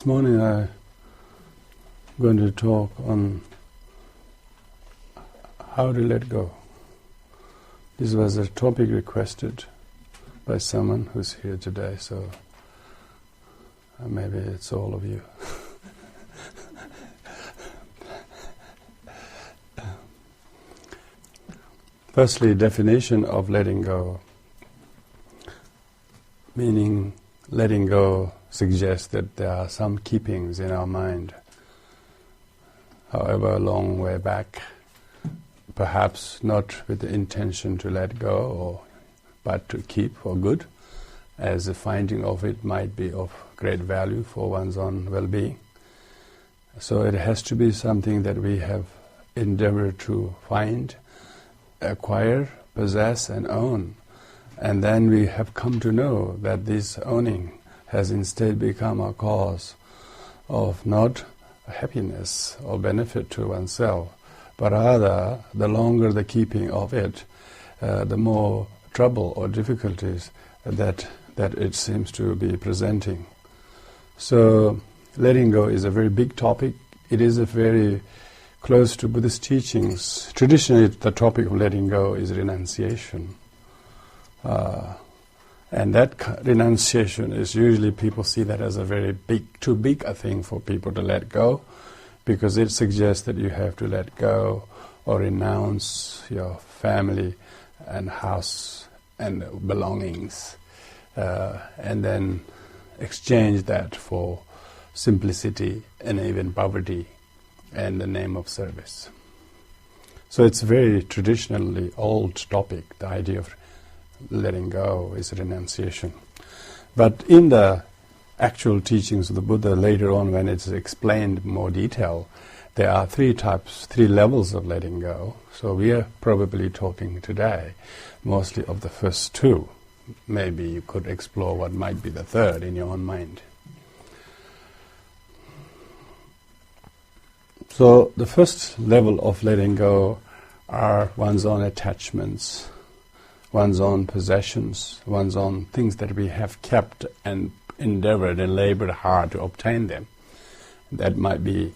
morning I'm going to talk on how to let go. This was a topic requested by someone who's here today, so maybe it's all of you. Firstly, definition of letting go. Meaning, letting go suggests that there are some keepings in our mind, however a long way back, perhaps not with the intention to let go, but to keep for good, as the finding of it might be of great value for one's own well-being. So it has to be something that we have endeavored to find, acquire, possess and own. And then we have come to know that this owning has instead become a cause of not happiness or benefit to oneself, but rather the longer the keeping of it, the more trouble or difficulties that it seems to be presenting. So letting go is a very big topic. It is a very close to Buddhist teachings. Traditionally, the topic of letting go is renunciation. And that renunciation is usually, people see that as a very too big a thing for people to let go, because it suggests that you have to let go or renounce your family and house and belongings, and then exchange that for simplicity and even poverty and the name of service. So it's a very traditionally old topic. The idea of letting go is renunciation. But in the actual teachings of the Buddha, later on when it's explained in more detail, there are three levels of letting go. So we are probably talking today mostly of the first two. Maybe you could explore what might be the third in your own mind. So the first level of letting go are one's own attachments, one's own possessions, one's own things that we have kept and endeavored and labored hard to obtain them. That might be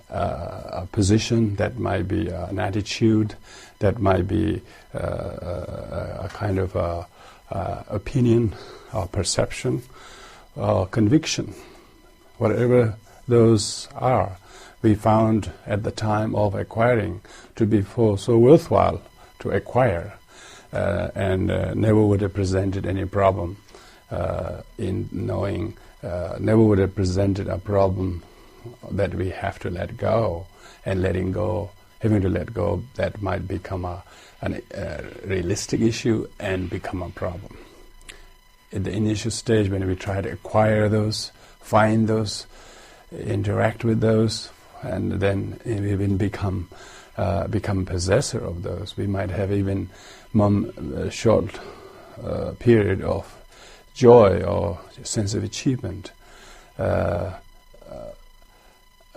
a position, that might be an attitude, that might be a kind of opinion or perception or conviction. Whatever those are, we found at the time of acquiring to be so worthwhile to acquire, and never would have presented any problem in knowing, never would have presented a problem that we have to let go, and letting go, having to let go, that might become a realistic issue and become a problem. In the initial stage, when we try to acquire those, find those, interact with those, and then even become possessor of those, we might have even a short period of joy or sense of achievement.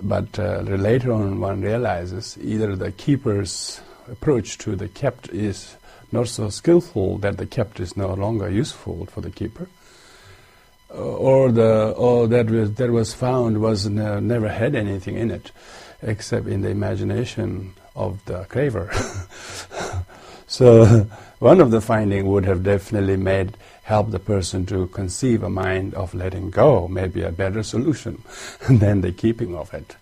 But later on one realizes either the keeper's approach to the kept is not so skillful that the kept is no longer useful for the keeper, or that was found was never had anything in it except in the imagination of the craver. So one of the findings would have definitely helped the person to conceive a mind of letting go, maybe a better solution than the keeping of it.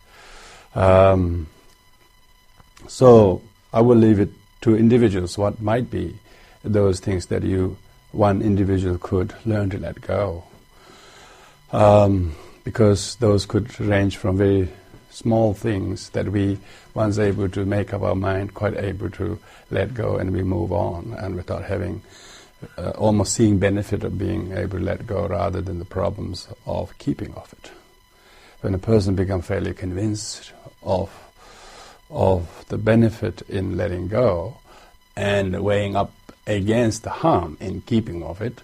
So I will leave it to individuals what might be those things that one individual could learn to let go. Because those could range from very small things that one's able to make up our mind, quite able to let go, and we move on, and without having almost seeing benefit of being able to let go rather than the problems of keeping of it. When a person becomes fairly convinced of the benefit in letting go and weighing up against the harm in keeping of it,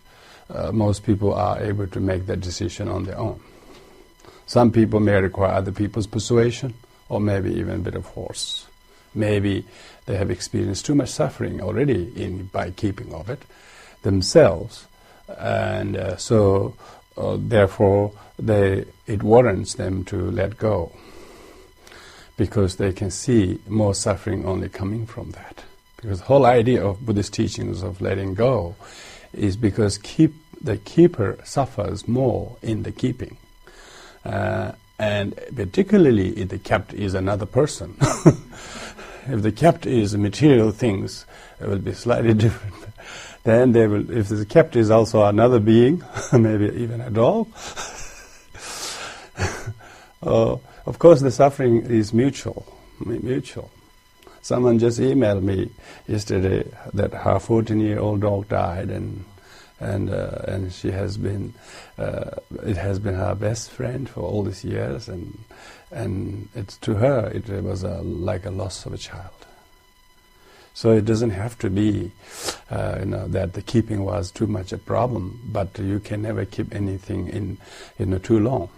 most people are able to make that decision on their own. Some people may require other people's persuasion, or maybe even a bit of force. Maybe they have experienced too much suffering already by keeping of it themselves, and so therefore it warrants them to let go, because they can see more suffering only coming from that. Because the whole idea of Buddhist teachings of letting go is because the keeper suffers more in the keeping. And particularly if the kept is another person. If the kept is material things, it will be slightly different. Then they will, if the kept is also another being, maybe even a dog, of course the suffering is mutual. Someone just emailed me yesterday that her 14-year-old dog died, and she has been, it has been her best friend for all these years, and it's, to her it was like a loss of a child. So it doesn't have to be, that the keeping was too much a problem, but you can never keep anything in too long.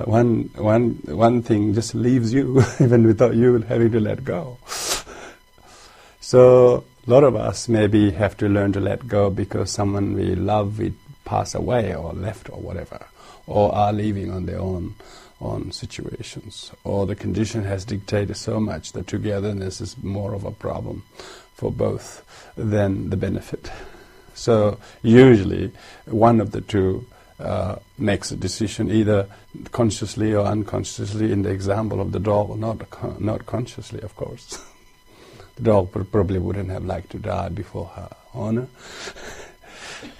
One thing just leaves you, even without you having to let go. So a lot of us maybe have to learn to let go because someone we love will pass away or left or whatever, or are leaving on their own situations, or the condition has dictated so much that togetherness is more of a problem for both than the benefit. So usually one of the two makes a decision, either consciously or unconsciously. In the example of the dog, not consciously, of course. The dog probably wouldn't have liked to die before her owner.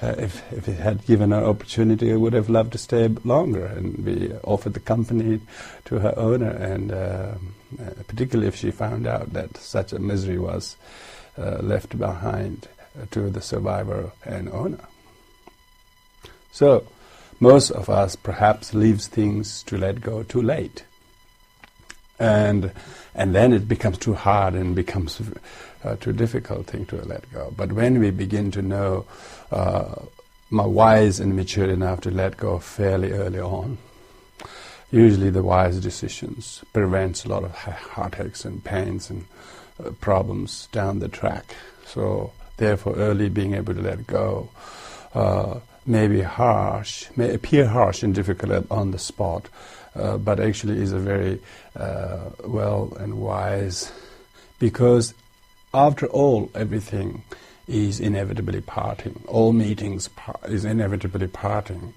If it had given her opportunity, it would have loved to stay longer and be offered the company to her owner, and particularly if she found out that such a misery was left behind to the survivor and owner. So most of us perhaps leaves things to let go too late, and then it becomes too hard and becomes too difficult thing to let go. But when we begin to know wise and mature enough to let go fairly early on, usually the wise decisions prevents a lot of heartaches and pains and problems down the track. So therefore early being able to let go may be harsh, may appear harsh and difficult on the spot, but actually is a very well and wise, because after all, everything is inevitably parting. All meetings is inevitably parting.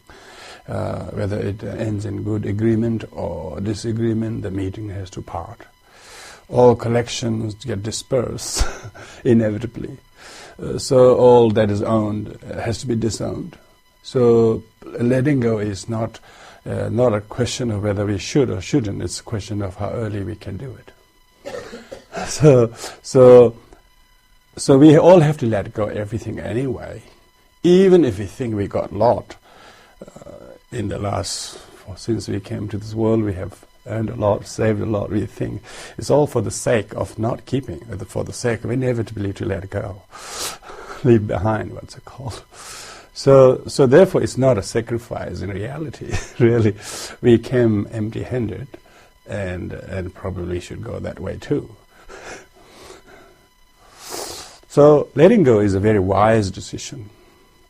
Whether it ends in good agreement or disagreement, the meeting has to part. All collections get dispersed inevitably. So all that is owned has to be disowned. So letting go is not a question of whether we should or shouldn't. It's a question of how early we can do it. So we all have to let go everything anyway, even if we think we got a lot. In the last, since we came to this world, we have earned a lot, saved a lot. We think it's all for the sake of not keeping, for the sake of inevitably to let go, leave behind, what's it called. So therefore it's not a sacrifice in reality. Really, we came empty-handed, and probably should go that way too. So letting go is a very wise decision,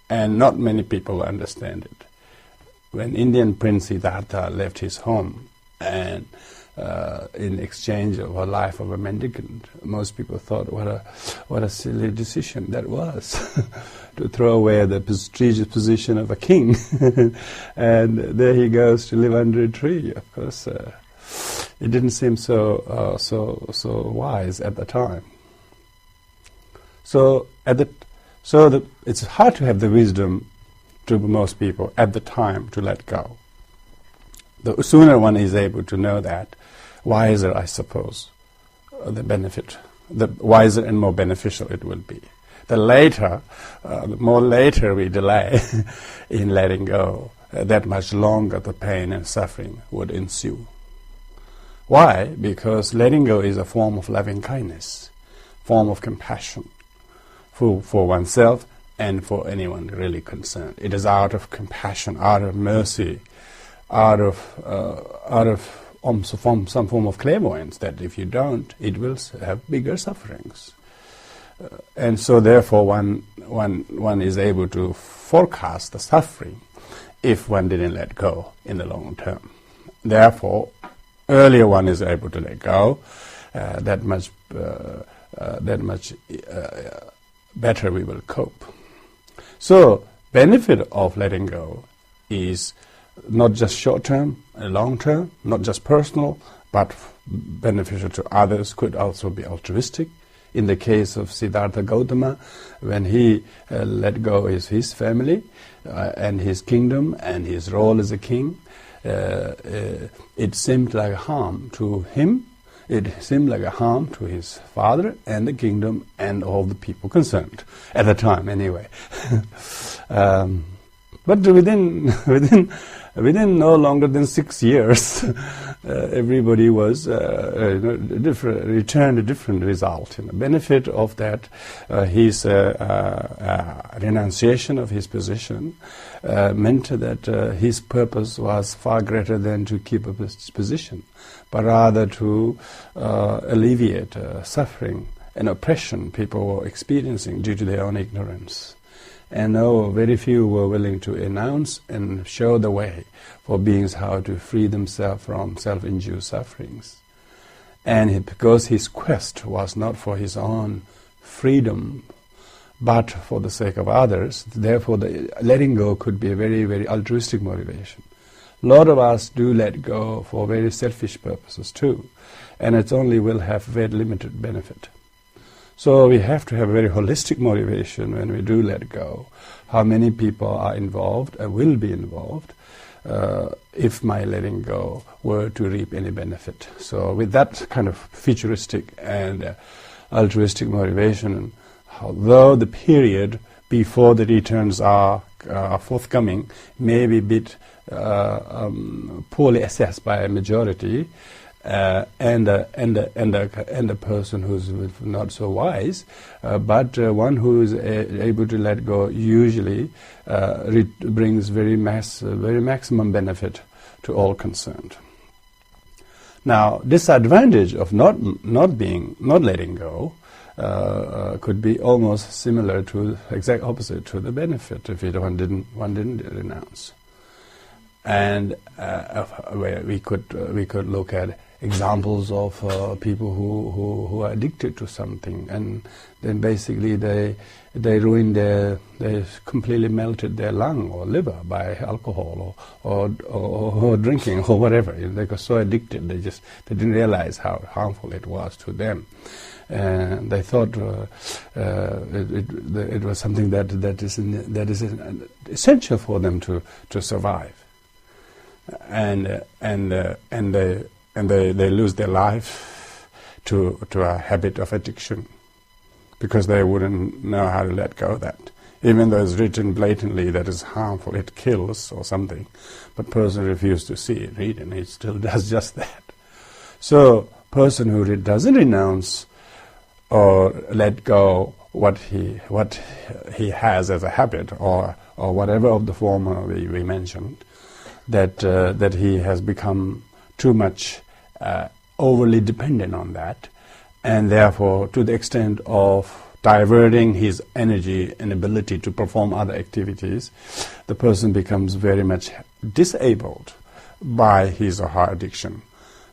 and not many people understand it. When Indian Prince Siddhartha left his home and in exchange of a life of a mendicant, most people thought what a silly decision that was to throw away the prestigious position of a king and there he goes to live under a tree. Of course, it didn't seem so wise at the time. So it's hard to have the wisdom to most people at the time to let go. The sooner one is able to know that, wiser, I suppose, the benefit, the wiser and more beneficial it will be. The more later we delay in letting go, that much longer the pain and suffering would ensue. Why? Because letting go is a form of loving kindness, form of compassion for oneself and for anyone really concerned. It is out of compassion, out of mercy, out of some form of clairvoyance that if you don't, it will have bigger sufferings. And so therefore one is able to forecast the suffering if one didn't let go in the long term. Therefore, earlier one is able to let go, that much better we will cope. So, benefit of letting go is not just short-term, long-term, not just personal, but beneficial to others, could also be altruistic. In the case of Siddhartha Gautama, when he let go of his family and his kingdom and his role as a king, it seemed like a harm to him, it seemed like a harm to his father and the kingdom and all the people concerned, at the time anyway. But within no longer than 6 years, everybody was returned a different result. The benefit of that, his renunciation of his position meant that his purpose was far greater than to keep up his position, but rather to alleviate suffering and oppression people were experiencing due to their own ignorance. And very few were willing to announce and show the way for beings how to free themselves from self-induced sufferings. And because his quest was not for his own freedom, but for the sake of others, therefore the letting go could be a very, very altruistic motivation. A lot of us do let go for very selfish purposes too, and it only will have very limited benefit. So we have to have a very holistic motivation when we do let go. How many people are involved and will be involved if my letting go were to reap any benefit. So with that kind of futuristic and altruistic motivation, although the period before the returns are forthcoming may be a bit poorly assessed by a majority, and a person who's not so wise, but one who is able to let go usually brings very maximum benefit to all concerned. Now, disadvantage of not letting go could be almost similar to exact opposite to the benefit if one didn't renounce. And where we could look at examples of people who are addicted to something, and then basically they completely melted their lung or liver by alcohol or drinking or whatever. They got so addicted they didn't realize how harmful it was to them. And they thought it was something that is essential for them to survive. And they lose their life to a habit of addiction because they wouldn't know how to let go of that. Even though it's written blatantly that it's harmful, it kills or something, but person refuses to see it, read it, and it still does just that. So, person who doesn't renounce or let go what he has as a habit or whatever of the form we mentioned, that he has become too much overly dependent on that, and therefore to the extent of diverting his energy and ability to perform other activities, the person becomes very much disabled by his or her addiction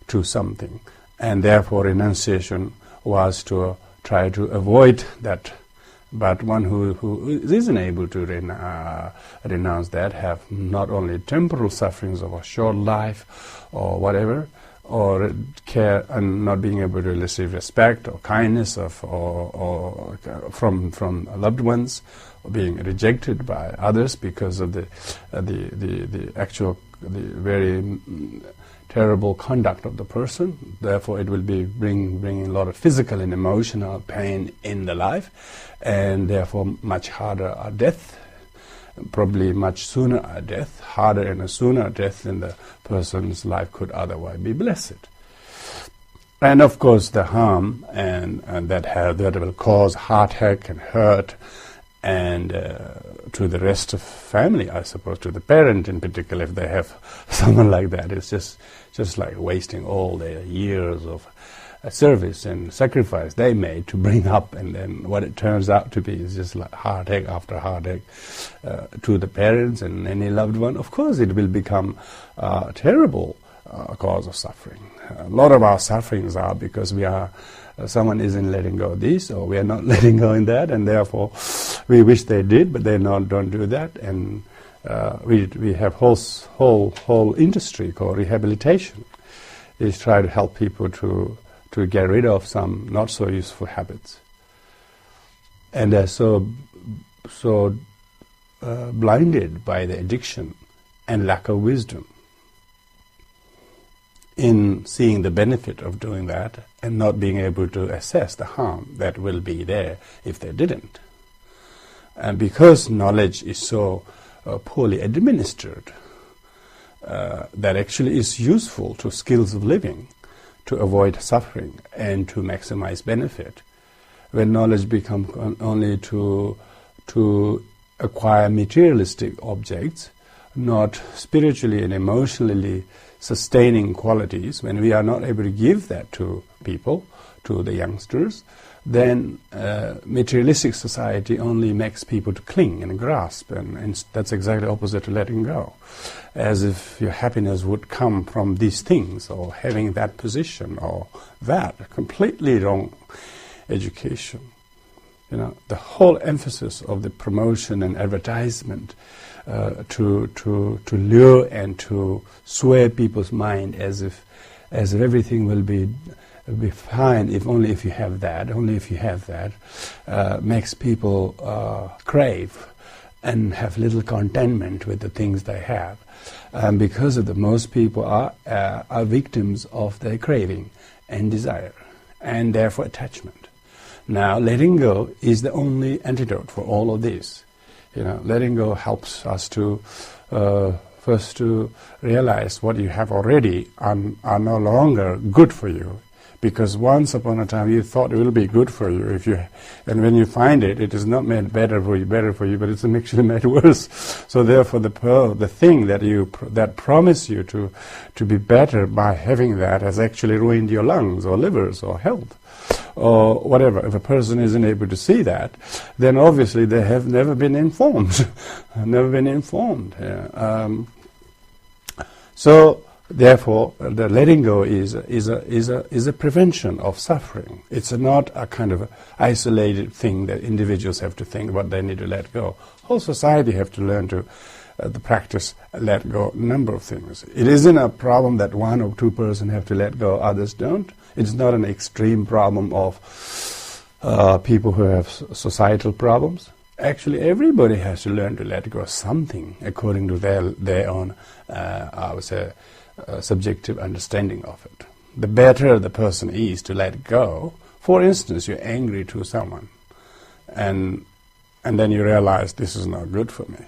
to something, and therefore renunciation was to try to avoid that. But one who isn't able to renounce that have not only temporal sufferings of a short life or whatever, or care and not being able to receive respect or kindness or from loved ones, or being rejected by others because of the very terrible conduct of the person. Therefore, it will be bringing a lot of physical and emotional pain in the life, and therefore much harder a death, probably much sooner a death, harder and a sooner death than the person's life could otherwise be blessed. And of course, the harm and that will cause heartache and hurt, and to the rest of family, I suppose, to the parent in particular, if they have someone like that, it's just like wasting all their years of service and sacrifice they made to bring up, and then what it turns out to be is just like heartache after heartache to the parents and any loved one. Of course it will become a terrible cause of suffering. A lot of our sufferings are because someone isn't letting go of this, or we are not letting go in that, and therefore we wish they did, but they don't do that, and we have whole industry called rehabilitation. Is try to help people to get rid of some not so useful habits, and they're so blinded by the addiction and lack of wisdom in seeing the benefit of doing that and not being able to assess the harm that will be there if they didn't. And because knowledge is so poorly administered, that actually is useful to skills of living, to avoid suffering and to maximize benefit. When knowledge becomes only to acquire materialistic objects, not spiritually and emotionally sustaining qualities, when we are not able to give that to people, to the youngsters, then materialistic society only makes people to cling and grasp, and that's exactly opposite to letting go. As if your happiness would come from these things, or having that position, or that. Completely wrong education. You know, the whole emphasis of the promotion and advertisement to lure and to sway people's mind as if everything will be fine if you have that, makes people crave and have little contentment with the things they have. Because of most people are victims of their craving and desire, and therefore attachment. Now, letting go is the only antidote for all of this. You know, letting go helps us to first to realize what you have already are no longer good for you. Because once upon a time you thought it will be good for you, and when you find it, it is not made better for you, but it's actually made worse. So therefore, the thing that promised you to be better by having that has actually ruined your lungs or livers or health or whatever. If a person isn't able to see that, then obviously they have never been informed. So. Therefore, the letting go is a prevention of suffering. It's not a kind of isolated thing that individuals have to think what they need to let go. Whole society have to learn to practice let go a number of things. It isn't a problem that one or two persons have to let go, others don't. It's not an extreme problem of people who have societal problems. Actually, everybody has to learn to let go of something according to their own, I would say, subjective understanding of it. The better the person is to let go. For instance, you're angry to someone, and then you realize this is not good for me.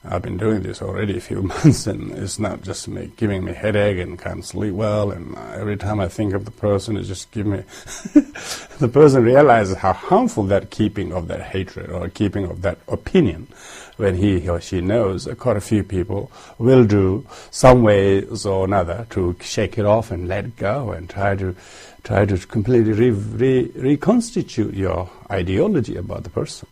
I've been doing this already a few months, and it's not just giving me headache and can't sleep well, and every time I think of the person, it's just giving me... The person realizes how harmful that keeping of that hatred or keeping of that opinion, when he or she knows quite a few people will do some ways or another to shake it off and let go and try to completely reconstitute your ideology about the person.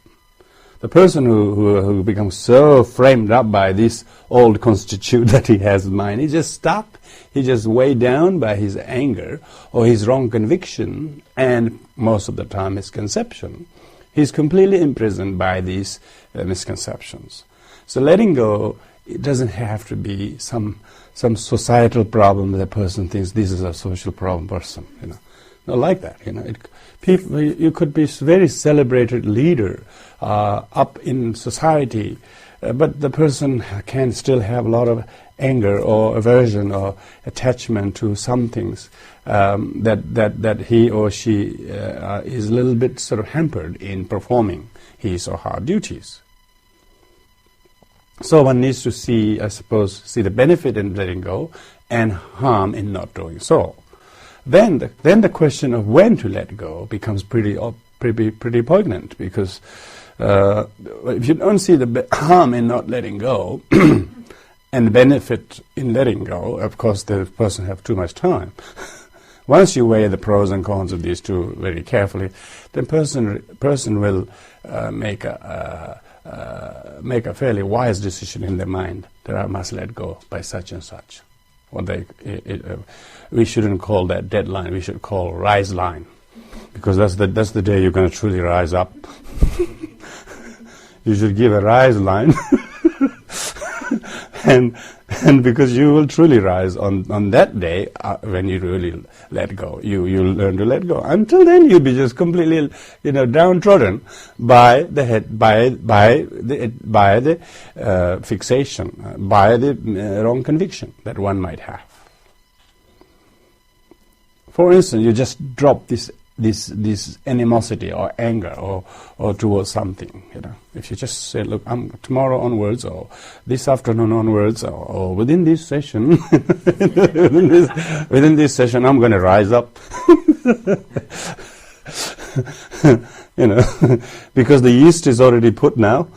The person who becomes so framed up by this old constitute that he has in mind, he's just stuck. He's just weighed down by his anger or his wrong conviction, and most of the time misconception. He's completely imprisoned by these misconceptions. So letting go, it doesn't have to be some societal problem that a person thinks this is a social problem person. Not like that. You could be a very celebrated leader up in society, but the person can still have a lot of anger or aversion or attachment to some things that he or she is a little bit sort of hampered in performing his or her duties. So one needs to see the benefit in letting go and harm in not doing so. Then the question of when to let go becomes pretty poignant, because if you don't see the harm in not letting go and the benefit in letting go, of course the person have too much time. Once you weigh the pros and cons of these two very carefully, then person will make a fairly wise decision in their mind that I must let go by such and such. We shouldn't call that deadline. We should call rise line, because that's the day you're going to truly rise up. You should give a rise line, and because you will truly rise on that day when you really let go. You'll learn to let go. Until then, you'll be just completely, downtrodden by the head, by the fixation, by the wrong conviction that one might have. For instance, you just drop this animosity or anger or towards something, If you just say, look, tomorrow onwards or this afternoon onwards or within this session, within this session, I'm going to rise up. Because the yeast is already put now.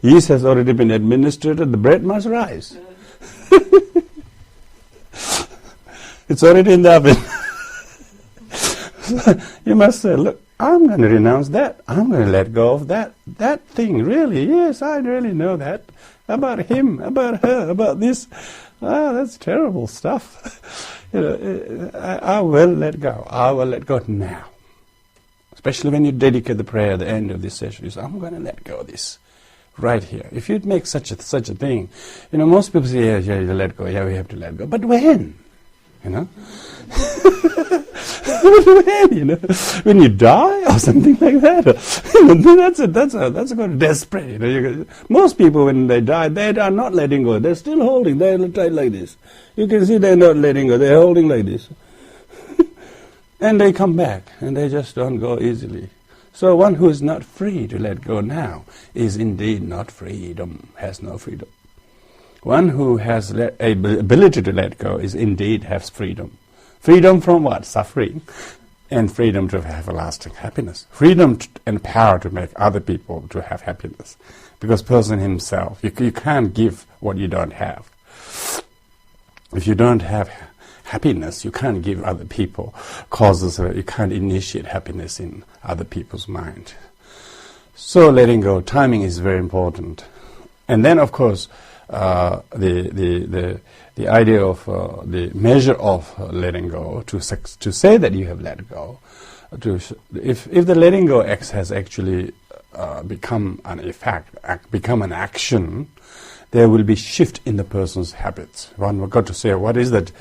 Yeast has already been administered and the bread must rise. It's already in the oven. You must say, look, I'm going to renounce that. I'm going to let go of that thing. Really, yes, I really know that. About him, about her, about this. That's terrible stuff. I will let go. I will let go now. Especially when you dedicate the prayer at the end of this session. You say, I'm going to let go of this. Right here. If you'd make such a thing, most people say, yeah, you let go. Yeah, we have to let go. But when? When you die or something like that. That's kind of desperate. Most people, when they die, they are not letting go. They're still holding. They're tied like this. You can see they're not letting go. They're holding like this. And they come back, and they just don't go easily. So one who is not free to let go now is indeed not freedom, has no freedom. One who has ability to let go is indeed has freedom. Freedom from what? Suffering. And freedom to have lasting happiness. Freedom and power to make other people to have happiness. Because person himself, you can't give what you don't have. If you don't have happiness, you can't give other people causes, you can't initiate happiness in other people's mind. So letting go, timing is very important. And then, of course, the idea of the measure of letting go, to say that you have let go, if the letting go has actually become an effect, become an action, there will be shift in the person's habits. One will got to say, what is the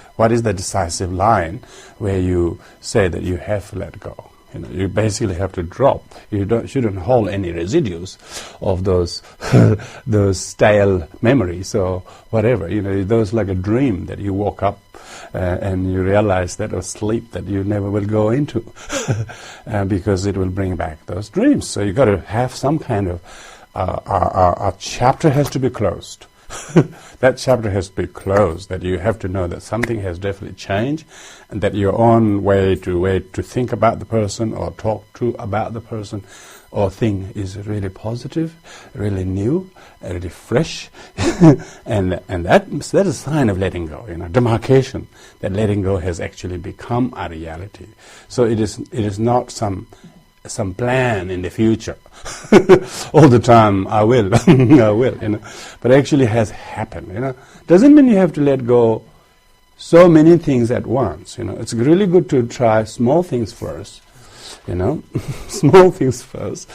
decisive line where you say that you have let go? You basically have to drop. You shouldn't hold any residues of those those stale memories or whatever. Those like a dream that you woke up and you realize that was sleep that you never will go into because it will bring back those dreams. So you got to have some kind of a chapter has to be closed. That chapter has to be closed, that you have to know that something has definitely changed and that your own way to think about the person or talk to about the person or thing is really positive, really new, really fresh, and that is a sign of letting go, demarcation, that letting go has actually become a reality. So it is not some plan in the future. All the time, I will, I will, But actually has happened, Doesn't mean you have to let go so many things at once, It's really good to try small things first, small things first,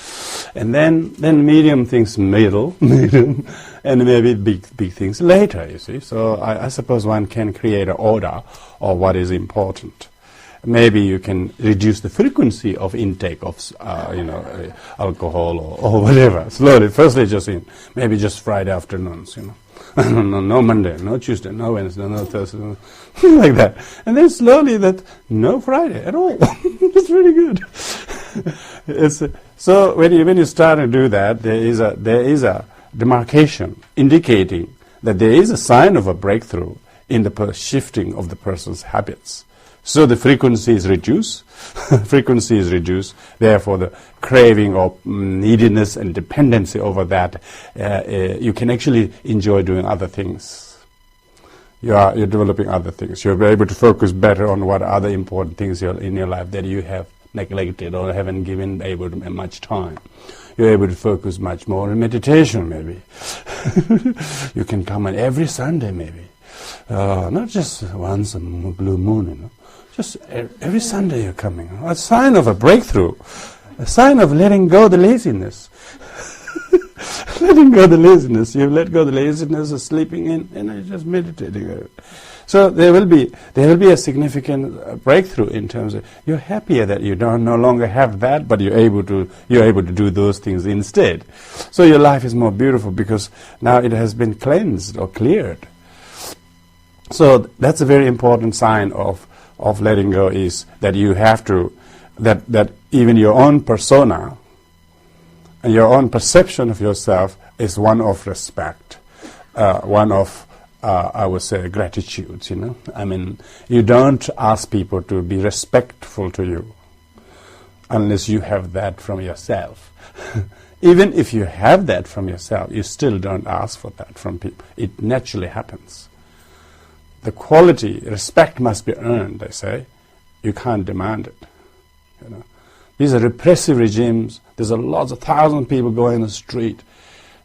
and then medium things middle, and maybe big things later, you see. So I suppose one can create an order of what is important. Maybe you can reduce the frequency of intake of, alcohol or whatever. Slowly, firstly maybe just Friday afternoons, no Monday, no Tuesday, no Wednesday, no Thursday, like that. And then slowly no Friday at all. It's really good. So when you start to do that, there is a demarcation indicating that there is a sign of a breakthrough in the shifting of the person's habits. So the frequency is reduced, therefore the craving or neediness and dependency over that, you can actually enjoy doing other things. you're developing other things. You're able to focus better on what other important things in your life that you have neglected or haven't given able to much time. You're able to focus much more on meditation, maybe. You can come on every Sunday, maybe. Not just once a blue moon, Just every Sunday you're coming. A sign of a breakthrough. A sign of letting go the laziness. Letting go the laziness. You let go the laziness of sleeping in and you're just meditating. So there will be a significant breakthrough in terms of you're happier that you no longer have that, but you're able to do those things instead. So your life is more beautiful because now it has been cleansed or cleared. So that's a very important sign of letting go, is that you have to that even your own persona and your own perception of yourself is one of respect, one of I would say gratitude, I mean, you don't ask people to be respectful to you unless you have that from yourself. Even if you have that from yourself, you still don't ask for that from people. It naturally happens. The quality, respect must be earned, they say. You can't demand it. These are repressive regimes. There's lots of thousands of people going in the street.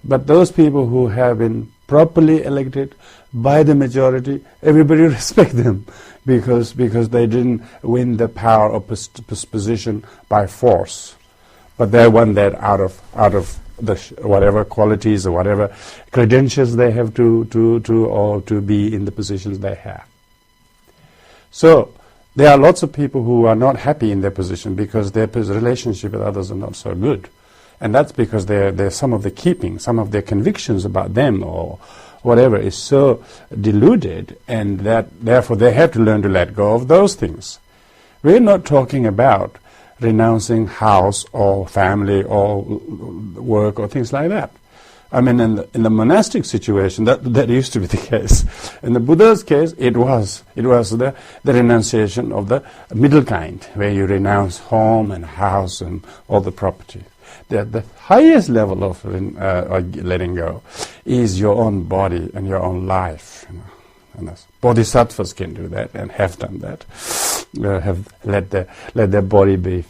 But those people who have been properly elected by the majority, everybody respect them because they didn't win the power or position by force, but they won that out of the whatever qualities or whatever credentials they have to be in the positions they have. So there are lots of people who are not happy in their position because their relationship with others are not so good. And that's because some of their convictions about them or whatever is so deluded, and that therefore they have to learn to let go of those things. We're not talking about renouncing house or family or work or things like that. I mean, in the monastic situation, that used to be the case. In the Buddha's case, it was the renunciation of the middle kind, where you renounce home and house and all the property. The highest level of letting go is your own body and your own life. And bodhisattvas can do that and have done that. Have let their body be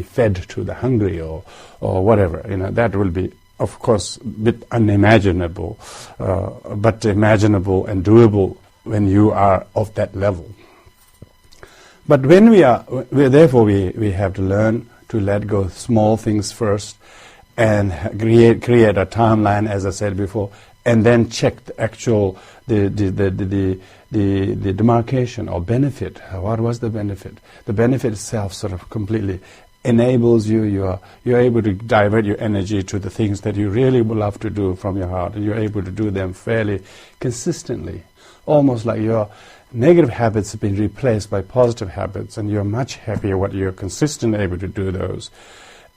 fed to the hungry or whatever. That will be, of course, a bit unimaginable, but imaginable and doable when you are of that level. But when we have to learn to let go of small things first and create a timeline, as I said before, and then check the actual the demarcation or benefit. What was the benefit? The benefit itself sort of completely enables you. You're able to divert your energy to the things that you really would love to do from your heart, and you're able to do them fairly consistently, almost like your negative habits have been replaced by positive habits, and you're much happier when you're consistently able to do those.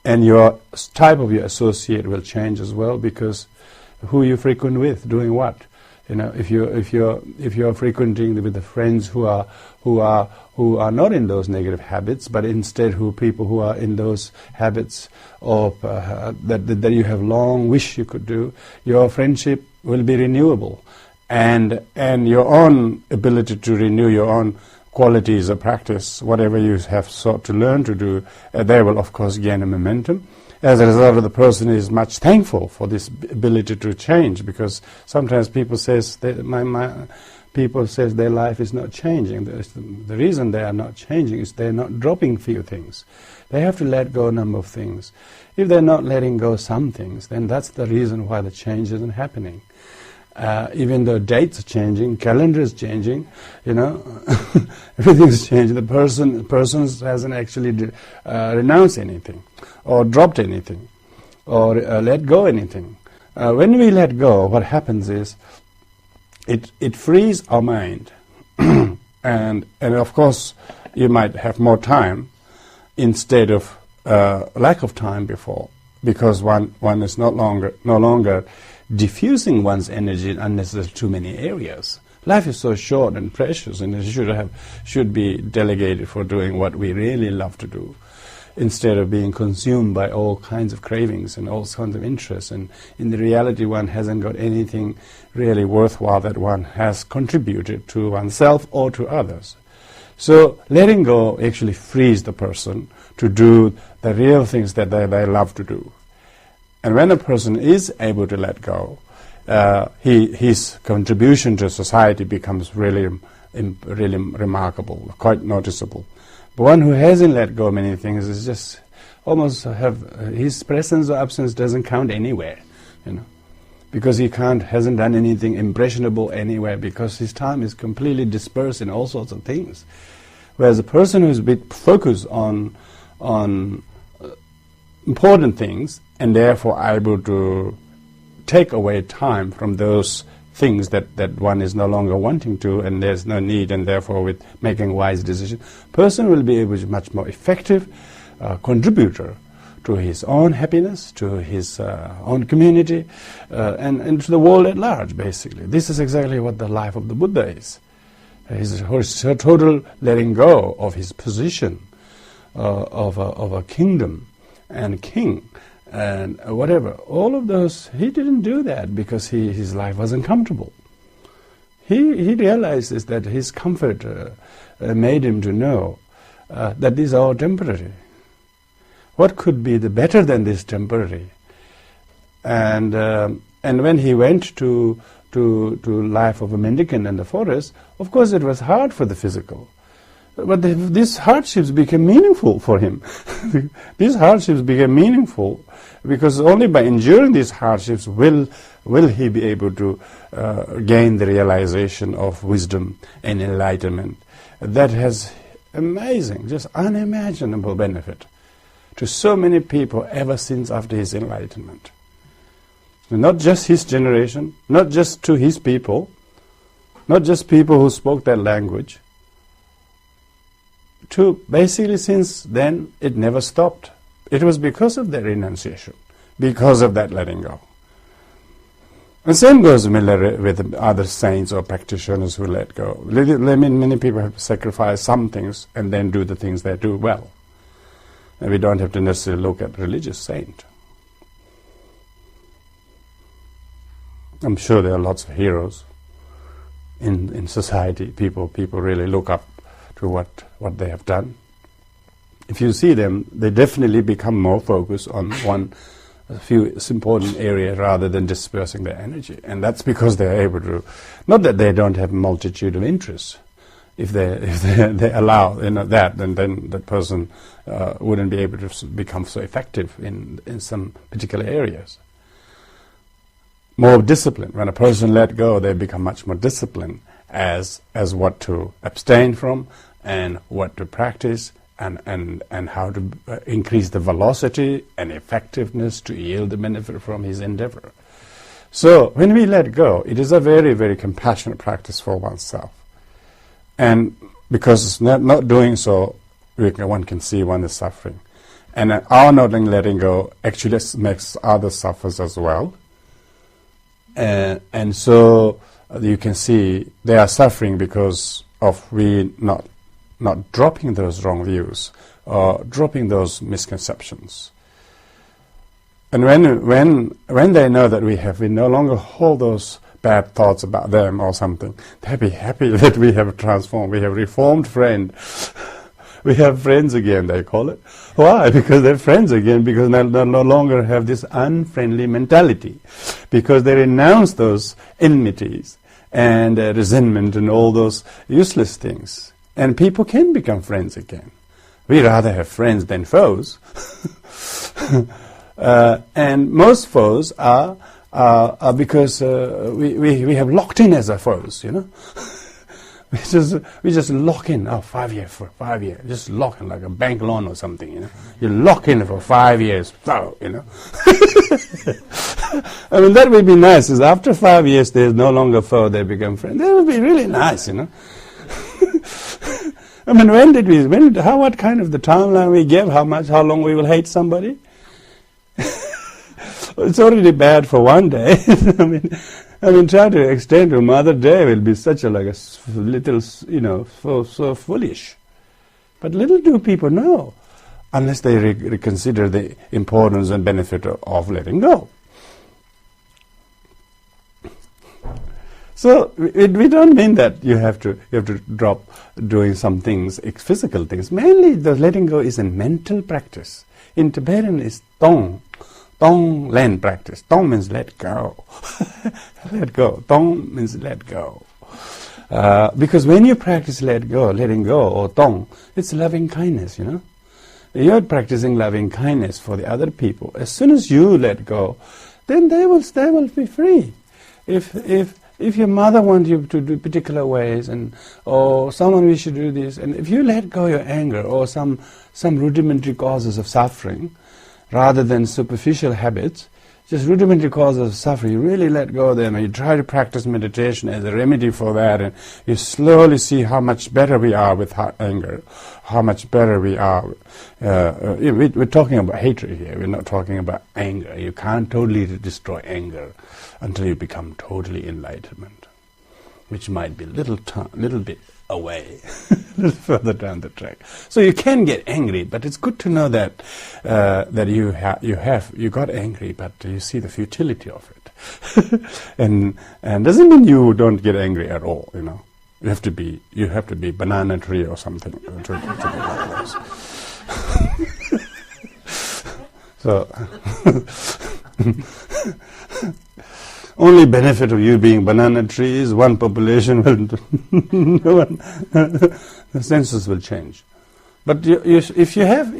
And your type of your associate will change as well, because who you frequent with, doing what. If you're frequenting with the friends who are not in those negative habits, but instead people who are in those habits of that you have long wished you could do, your friendship will be renewable. And your own ability to renew your own qualities of practice, whatever you have sought to learn to do, they will of course gain a momentum. As a result, the person is much thankful for this ability to change, because sometimes people says their life is not changing. The reason they are not changing is they're not dropping few things. They have to let go a number of things. If they're not letting go some things, then that's the reason why the change isn't happening. Even though dates are changing, calendar is changing, everything's changing. The person hasn't actually renounced anything, or dropped anything, or let go anything. When we let go, what happens is it frees our mind, and of course you might have more time instead of lack of time before, because one is no longer diffusing one's energy in unnecessarily too many areas. Life is so short and precious, and it should be delegated for doing what we really love to do. instead of being consumed by all kinds of cravings and all kinds of interests. And in the reality, one hasn't got anything really worthwhile that one has contributed to oneself or to others. So letting go actually frees the person to do the real things that they love to do. And when a person is able to let go, his contribution to society becomes really remarkable, quite noticeable. But one who hasn't let go of many things is just almost his presence or absence doesn't count anywhere, because he hasn't done anything impressionable anywhere, because his time is completely dispersed in all sorts of things. Whereas a person who's a bit focused on important things and therefore able to take away time from those things that one is no longer wanting to, and there's no need, and therefore with making wise decisions, person will be able to be much more effective contributor to his own happiness, to his own community, and to the world at large, basically. This is exactly what the life of the Buddha is. His total letting go of his position of a kingdom and king and whatever. All of those, he didn't do that because his life wasn't comfortable. He realizes that his comfort made him to know that these are all temporary. What could be the better than this temporary? And when he went to life of a mendicant in the forest, of course it was hard for the physical. But these hardships became meaningful for him. These hardships became meaningful because only by enduring these hardships will he be able to gain the realization of wisdom and enlightenment. That has amazing, just unimaginable benefit to so many people ever since after his enlightenment. Not just his generation, not just to his people, not just people who spoke that language. To basically since then, it never stopped. It was because of their renunciation, because of that letting go. And same goes with other saints or practitioners who let go. Many people have sacrificed some things and then do the things they do well. And we don't have to necessarily look at religious saint. I'm sure there are lots of heroes in society. People really look up to what they have done. If you see them, they definitely become more focused on a few important areas rather than dispersing their energy. And that's because they're able to, not that they don't have a multitude of interests. If they allow that, then that person wouldn't be able to become so effective in some particular areas. More disciplined. When a person let go, they become much more disciplined as what to abstain from and what to practice and how to increase the velocity and effectiveness to yield the benefit from his endeavor. So when we let go, it is a very, very compassionate practice for oneself. And because not doing so, one can see one is suffering. And our not letting go actually makes others suffer as well. And so you can see they are suffering because of we not dropping those wrong views or dropping those misconceptions. And when they know that we no longer hold those bad thoughts about them or something, they'll be happy that we have transformed. We have reformed friend. We have friends again, they call it. Why? Because they're friends again, because they no longer have this unfriendly mentality. Because they renounce those enmities and resentment and all those useless things. And people can become friends again. We rather have friends than foes. And most foes are because we have locked in as our foes, We just lock in, 5 years for 5 years. Just lock in like a bank loan or something, You lock in for 5 years, I mean, that would be nice, is after 5 years there's no longer foe, they become friends. That would be really nice, I mean, what kind of the timeline we give, how long we will hate somebody? It's already bad for one day. I mean, try to extend to another day will be such a little, so foolish. But little do people know. unless they reconsider the importance and benefit of letting go. So we don't mean that you have to drop doing some things, physical things. Mainly the letting go is a mental practice. In Tibetan is tong len practice. Tong means let go. Let go. Tong means let go. Because when you practice letting go, or tong, it's loving kindness, you know. You're practicing loving kindness for the other people. As soon as you let go, then they will be free. If your mother wants you to do particular ways, or someone wish you to do this, and if you let go your anger or some rudimentary causes of suffering, rather than superficial habits, just rudimentary causes of suffering, you really let go of them, and you try to practice meditation as a remedy for that, and you slowly see how much better we are with anger, how much better we are. We're talking about hatred here, we're not talking about anger. You can't totally destroy anger until you become totally enlightenment, which might be a little bit away, a little further down the track. So you can get angry, but it's good to know that you got angry, but you see the futility of it, and doesn't mean you don't get angry at all. You know, you have to be banana tree or something to be like this. So. Only benefit of you being banana tree is one population will the census will change. But if you have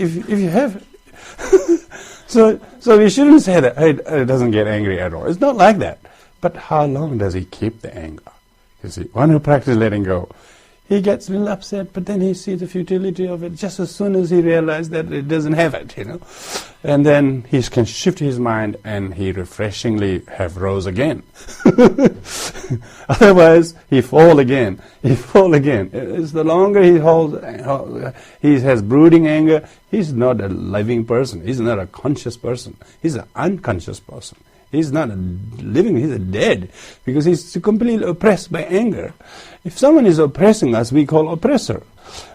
so we shouldn't say that, hey, it doesn't get angry at all. It's not like that. But how long does he keep the anger? You see, one who practices letting go, he gets a little upset, but then he sees the futility of it just as soon as he realizes that it doesn't have it, you know. And then he can shift his mind and he refreshingly have rose again. Otherwise, he fall again. It's the longer he has brooding anger, he's not a living person. He's not a conscious person. He's an unconscious person. He's not living, he's dead, because he's completely oppressed by anger. If someone is oppressing us, we call oppressor.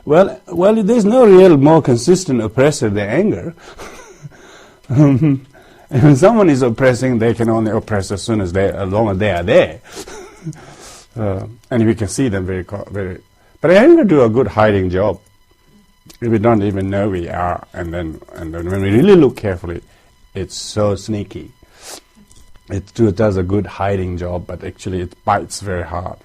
Well, there's no real more consistent oppressor than anger. And when someone is oppressing, they can only oppress as long as they are there. And we can see them very. But anger do a good hiding job. We don't even know we are, and then when we really look carefully, it's so sneaky. It does a good hiding job, but actually it bites very hard.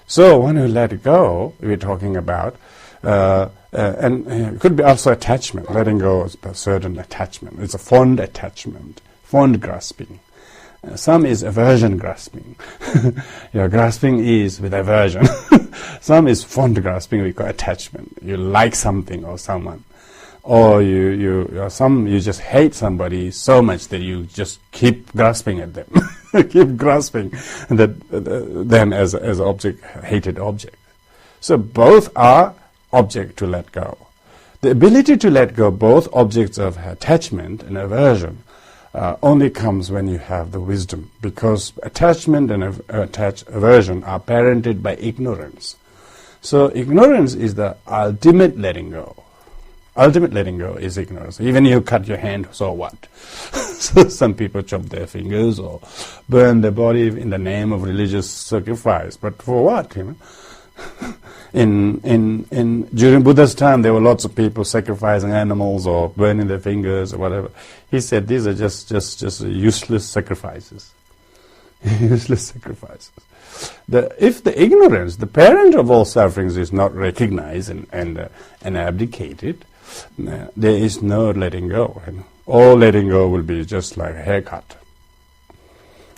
So when you let go, we're talking about, and it could be also attachment. Letting go is a certain attachment. It's a fond attachment, fond grasping. Some is aversion grasping. Your grasping is with aversion. Some is fond grasping, we call attachment. You like something or someone. Or you just hate somebody so much that you just keep grasping at them, keep grasping them as hated object. So both are object to let go. The ability to let go both objects of attachment and aversion only comes when you have the wisdom, because attachment and aversion are parented by ignorance. So ignorance is the ultimate letting go. Ultimate letting go is ignorance. Even you cut your hand, so what? So some people chop their fingers or burn their body in the name of religious sacrifice. But for what? You know, during Buddha's time, there were lots of people sacrificing animals or burning their fingers or whatever. He said these are just useless sacrifices. Useless sacrifices. If the ignorance, the parent of all sufferings, is not recognized and abdicated, there is no letting go. You know. All letting go will be just like a haircut.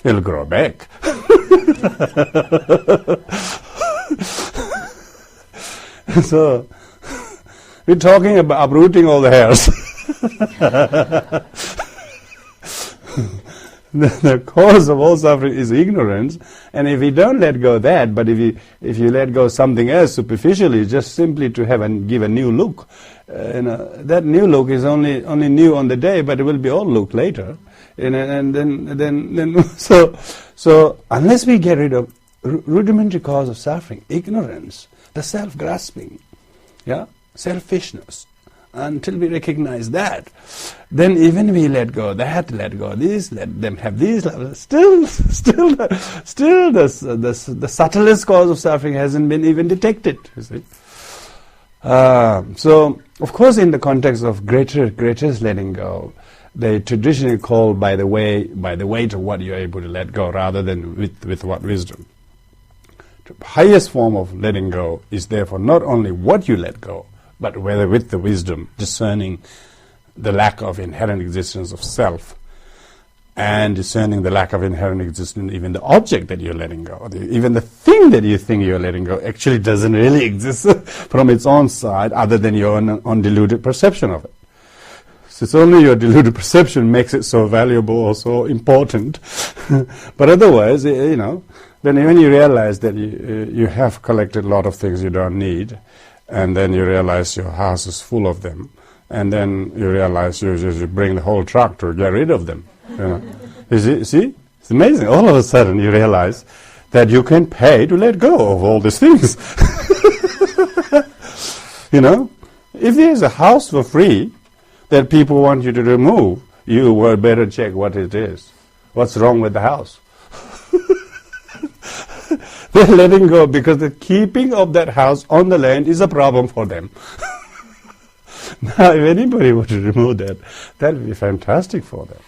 It'll grow back. So, we're talking about uprooting all the hairs. The cause of all suffering is ignorance, and if we don't let go of that, but if you let go of something else superficially, just simply to give a new look, that new look is only new on the day, but it will be old look later, and then so unless we get rid of rudimentary cause of suffering, ignorance, the self-grasping, selfishness, until we recognize that, then even we let go that, let go this, let them have these levels, still the subtlest cause of suffering hasn't been even detected, you see. So, of course, in the context of greatest letting go, they traditionally call by the weight of what you're able to let go, rather than with what wisdom. The highest form of letting go is therefore not only what you let go, but whether with the wisdom, discerning the lack of inherent existence of self, and discerning the lack of inherent existence even the object that you're letting go. Even the thing that you think you're letting go actually doesn't really exist from its own side, other than your own undiluted perception of it. So it's only your deluded perception makes it so valuable or so important. But otherwise, when you realize that you have collected a lot of things you don't need, and then you realize your house is full of them, and then you realize you bring the whole truck to get rid of them. You see? It's amazing. All of a sudden you realize that you can pay to let go of all these things. If there's a house for free that people want you to remove, you would better check what it is. What's wrong with the house? They're letting go because the keeping of that house on the land is a problem for them. Now, if anybody were to remove that would be fantastic for them.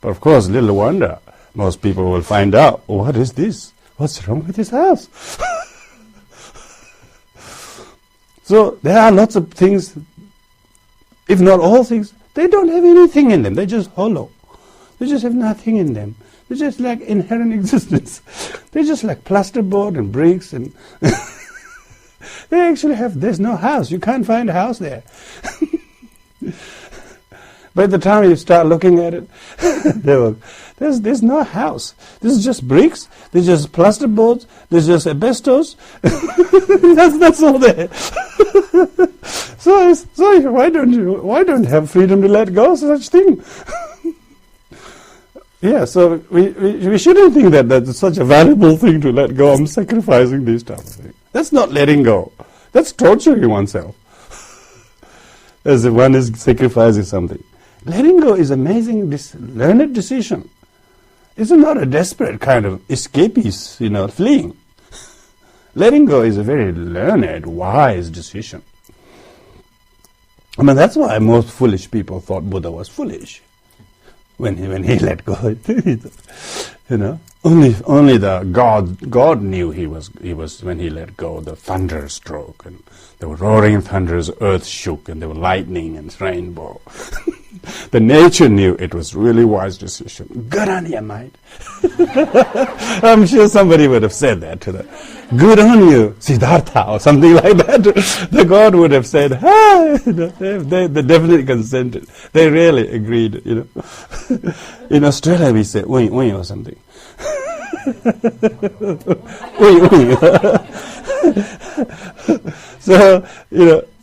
But of course, little wonder, most people will find out, what is this? What's wrong with this house? So there are lots of things, if not all things, they don't have anything in them. They're just hollow. They just have nothing in them. They just lack inherent existence. They just like plasterboard and bricks, and they actually there's no house. You can't find a house there. By the time you start looking at it, there's no house. This is just bricks. There's just plasterboards. There's just asbestos. that's all there. So why don't you have freedom to let go of such thing? Yeah, so we shouldn't think that that's such a valuable thing to let go. I'm sacrificing these type of things. That's not letting go. That's torturing oneself. As if one is sacrificing something. Letting go is amazing, learned decision. It's not a desperate kind of escapist, fleeing. Letting go is a very learned, wise decision. That's why most foolish people thought Buddha was foolish. When he let go, only the God knew he was when he let go, the thunder stroke, and there were roaring thunders, earth shook, and there were lightning and rainbow. The nature knew it was really wise decision. Good on you, mate. I'm sure somebody would have said that to them. Good on you, Siddhartha, or something like that. The God would have said, they definitely consented. They really agreed, In Australia we say, oi, oi, or something. Oi, oi. So,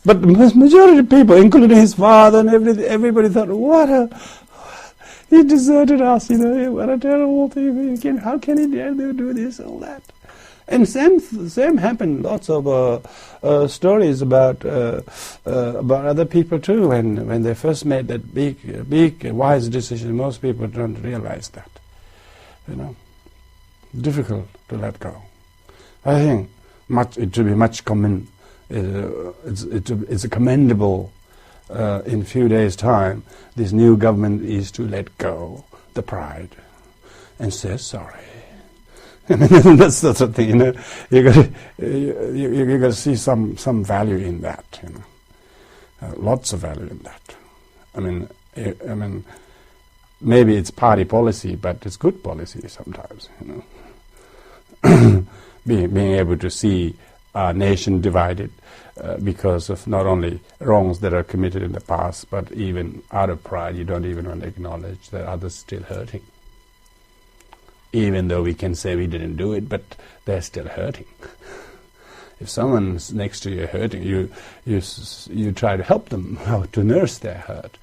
but the majority of people, including his father and everybody thought, he deserted us, what a terrible thing. How can he dare do this, all that? And same happened. Lots of stories about other people too. When they first made that big wise decision, most people don't realize that. Difficult to let go. I think it should be much common. It's commendable. In a few days' time, this new government is to let go the pride and say sorry. That's the sort of thing, You got to see some value in that, lots of value in that. Maybe it's party policy, but it's good policy sometimes, being able to see our nation divided because of not only wrongs that are committed in the past, but even out of pride, you don't even want to acknowledge that others still hurting. Even though we can say we didn't do it, but they're still hurting. If someone's next to you hurting, you try to help them, how to nurse their hurt.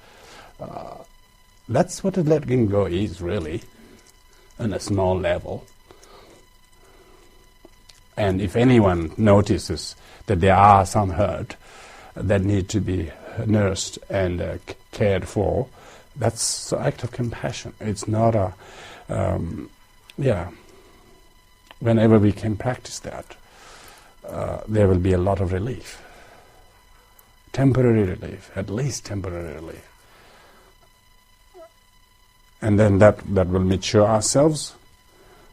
That's what letting go is, really, on a small level. And if anyone notices that there are some hurt that need to be nursed and cared for, that's an act of compassion. It's not a, whenever we can practice that, there will be a lot of relief. Temporary relief, at least temporary relief. And then that will mature ourselves.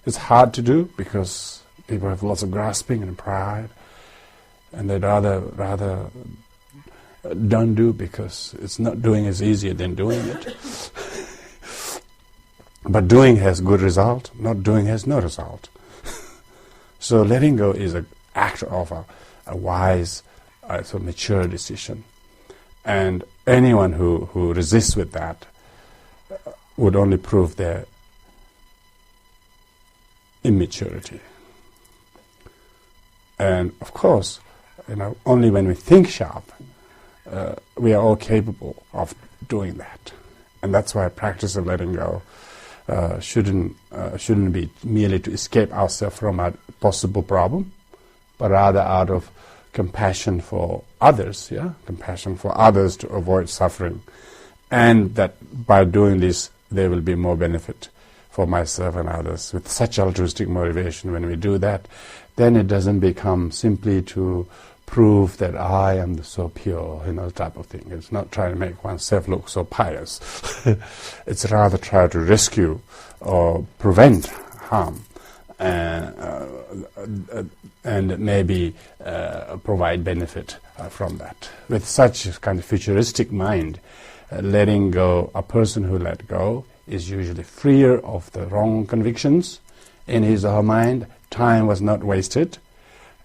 It's hard to do because people have lots of grasping and pride, and they'd rather don't do because it's not doing is easier than doing it. But doing has good result, not doing has no result. So letting go is an act of a wise, mature decision. And anyone who resists with that would only prove their immaturity. And of course, only when we think sharp, we are all capable of doing that. And that's why practice of letting go shouldn't be merely to escape ourselves from a possible problem, but rather out of compassion for others, compassion for others to avoid suffering, and that by doing this there will be more benefit for myself and others. With such altruistic motivation, when we do that, then it doesn't become simply to prove that I am so pure, type of thing. It's not trying to make oneself look so pious. It's rather try to rescue or prevent harm, and maybe provide benefit from that. With such kind of futuristic mind, letting go, a person who let go is usually freer of the wrong convictions in his or her mind. Time was not wasted,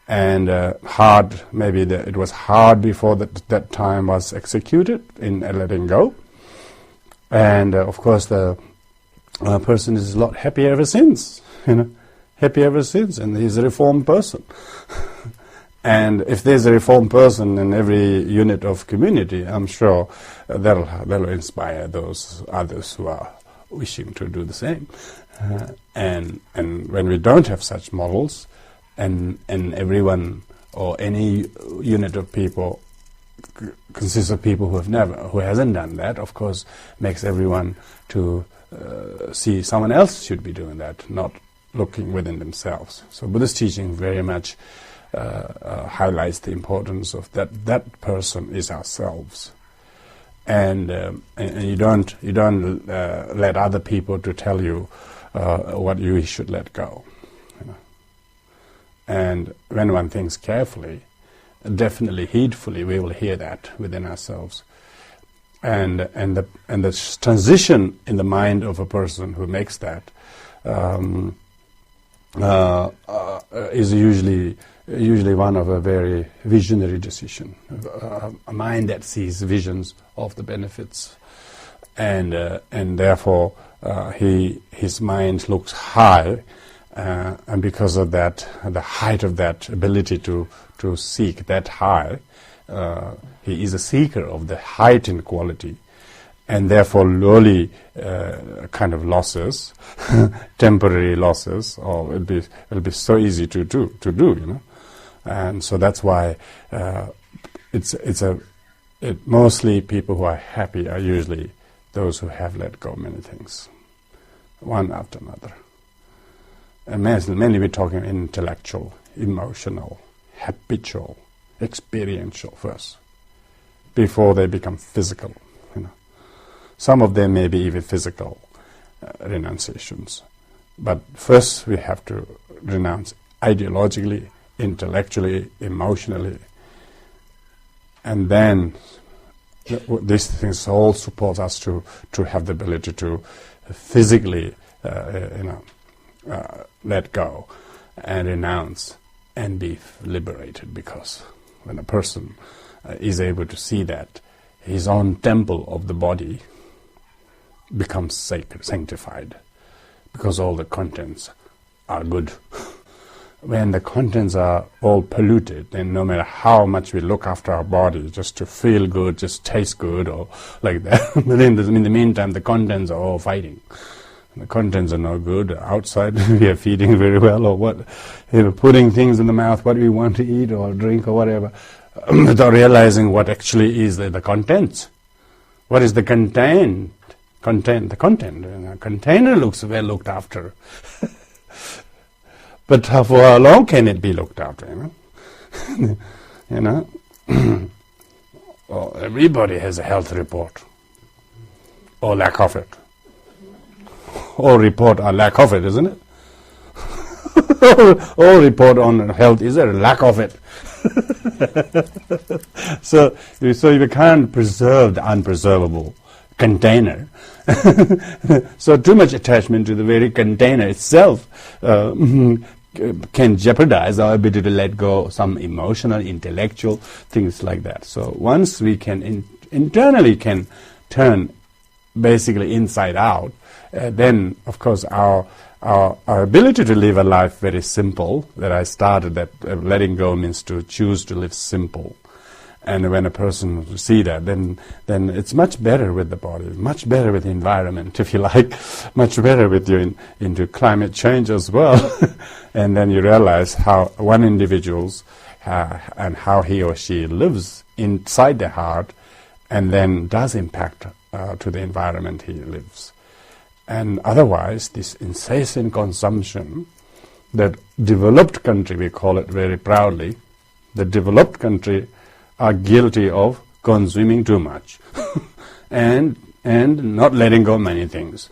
and hard, maybe it was hard before that time was executed in letting go. And of course the person is a lot happier ever since, happier ever since, and he's a reformed person. And if there's a reformed person in every unit of community, I'm sure that'll inspire those others who are wishing to do the same. And when we don't have such models, and everyone or any unit of people consists of people who hasn't done that, of course, makes everyone to see someone else should be doing that, not looking within themselves. So Buddhist teaching very much highlights the importance of that person is ourselves, and you don't let other people to tell you what you should let go. And when one thinks carefully, definitely heedfully, we will hear that within ourselves. And the transition in the mind of a person who makes that is usually one of a very visionary decision, a mind that sees visions of the benefits, and therefore his mind looks high. And because of that, the height of that ability to seek that high, he is a seeker of the heightened quality, and therefore lowly kind of losses, temporary losses, or it'll be so easy to do, And so that's why mostly people who are happy are usually those who have let go many things, one after another. And mainly we're talking intellectual, emotional, habitual, experiential first, before they become physical. Some of them may be even physical renunciations. But first we have to renounce ideologically, intellectually, emotionally. And then these things all support us to have the ability to physically, let go and renounce and be liberated, because when a person is able to see that, his own temple of the body becomes sacred, sanctified, because all the contents are good. When the contents are all polluted, then no matter how much we look after our body just to feel good, just taste good or like that, but in the meantime the contents are all fighting. The contents are no good. Outside we are feeding very well, or putting things in the mouth, what we want to eat or drink or whatever. without realizing what actually is the contents. What is the content? The content. The container looks well looked after. But for how long can it be looked after, you know? Well, everybody has a health report, or lack of it. Or report or lack of it, isn't it? All report on health is a lack of it. So you can't preserve the unpreservable container. So too much attachment to the very container itself can jeopardize our ability to let go of some emotional, intellectual things like that. So once we can internally can turn basically inside out, then of course our ability to live a life very simple, that I started, that letting go means to choose to live simple. And when a person see that, then it's much better with the body, much better with the environment, if you like, much better with you into climate change as well. And then you realize how one individual's and how he or she lives inside the heart, and then does impact to the environment he lives. And otherwise, this incessant consumption, that developed country, we call it very proudly, the developed country are guilty of consuming too much and not letting go of many things.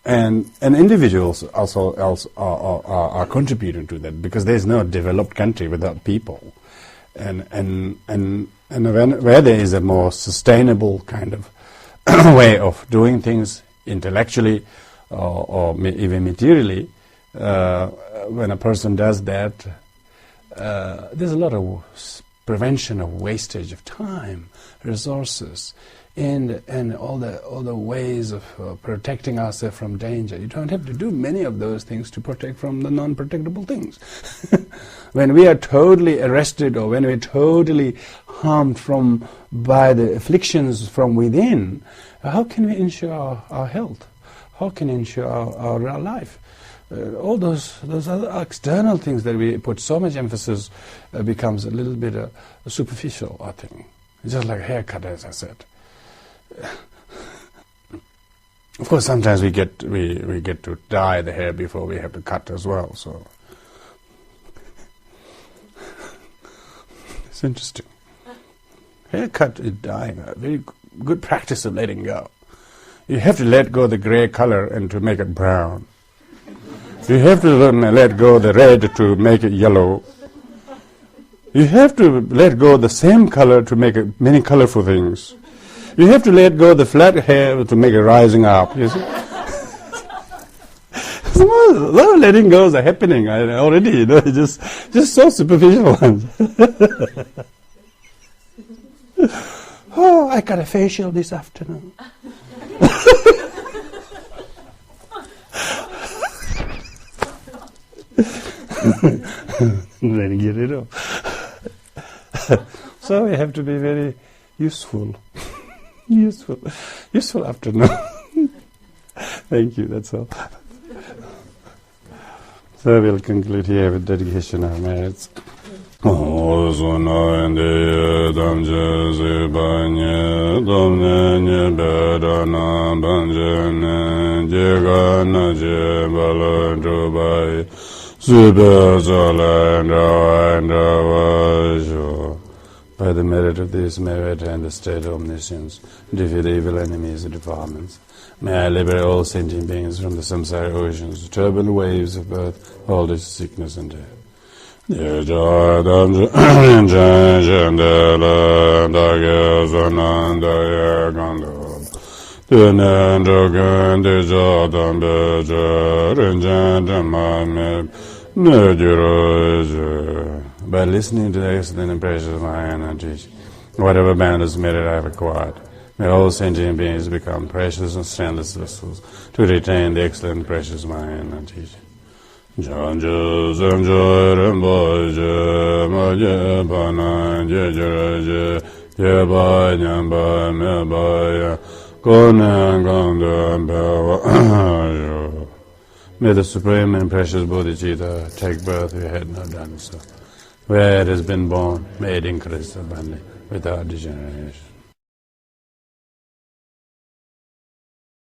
and individuals also are contributing to that, because there is no developed country without people. And where there is a more sustainable kind of way of doing things intellectually or even materially, when a person does that, there's a lot of prevention of wastage of time, resources, and all the ways of protecting ourselves from danger. You don't have to do many of those things to protect from the non-protectable things. When we are totally arrested, or when we're totally harmed by the afflictions from within, how can we ensure our health? How can we ensure our real life? All those other external things that we put so much emphasis becomes a little bit superficial, I think. It's just like a haircut, as I said. Of course, sometimes we get to dye the hair before we have to cut as well. So it's interesting. Haircut is dyeing, a very good practice of letting go. You have to let go of the gray color and to make it brown. You have to let go of the red to make it yellow. You have to let go of the same color to make it many colorful things. You have to let go of the flat hair to make it rising up. You see? A lot of letting goes are happening already. Just so superficial ones. Oh, I got a facial this afternoon. Then get it off. So we have to be very useful. Useful afternoon. Thank you, that's all. So we'll conclude here with dedication of merits. By the merit of this merit and the state of omniscience, defeat the evil enemies and defilements. May I liberate all sentient beings from the samsara oceans, turbulent waves of birth, old age, sickness, and death. By listening to the excellent and precious Mahayana teaching, whatever boundless merit I have acquired, may all sentient beings become precious and stainless vessels to retain the excellent and precious Mahayana teaching. Janju Zamjo Rinpoche Maje Pana Jeje Yeba Nyamba Mebaya Konan Gandam Bewa. May the Supreme and Precious Bodhicitta take birth who had not done so. where it has been born, may it increase abundantly without degeneration.